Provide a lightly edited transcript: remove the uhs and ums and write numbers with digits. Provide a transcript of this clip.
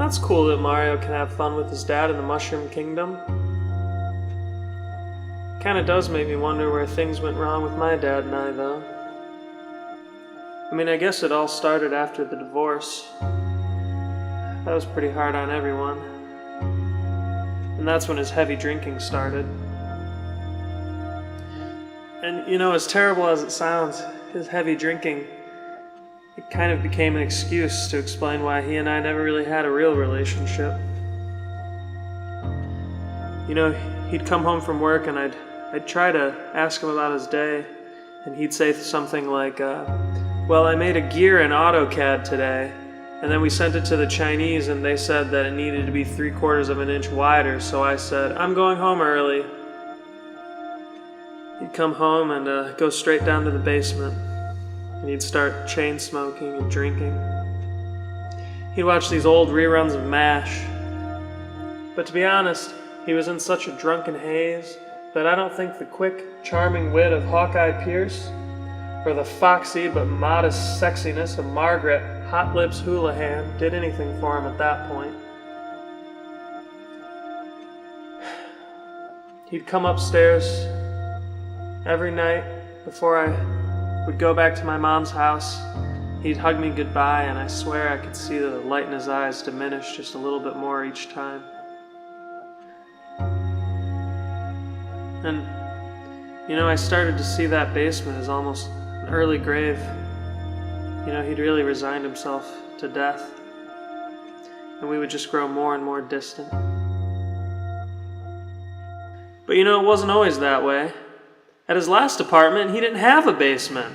That's cool that Mario can have fun with his dad in the Mushroom Kingdom. Kinda does make me wonder where things went wrong with my dad and I, though. I mean, I guess it all started after the divorce. That was pretty hard on everyone. And that's when his heavy drinking started. And you know, as terrible as it sounds, his heavy drinking, it kind of became an excuse to explain why he and I never really had a real relationship. You know, he'd come home from work and I'd try to ask him about his day, and he'd say something like, well, I made a gear in AutoCAD today, and then we sent it to the Chinese and they said that it needed to be 3/4 of an inch wider, so I said, I'm going home early. He'd come home and go straight down to the basement, and he'd start chain smoking and drinking. He'd watch these old reruns of MASH. But to be honest, he was in such a drunken haze that I don't think the quick, charming wit of Hawkeye Pierce, or the foxy but modest sexiness of Margaret Hot Lips Houlihan did anything for him at that point. He'd come upstairs every night before I would go back to my mom's house. He'd hug me goodbye, and I swear I could see the light in his eyes diminish just a little bit more each time. And, you know, I started to see that basement as almost an early grave. You know, he'd really resigned himself to death, and we would just grow more and more distant. But you know, it wasn't always that way. At his last apartment, he didn't have a basement.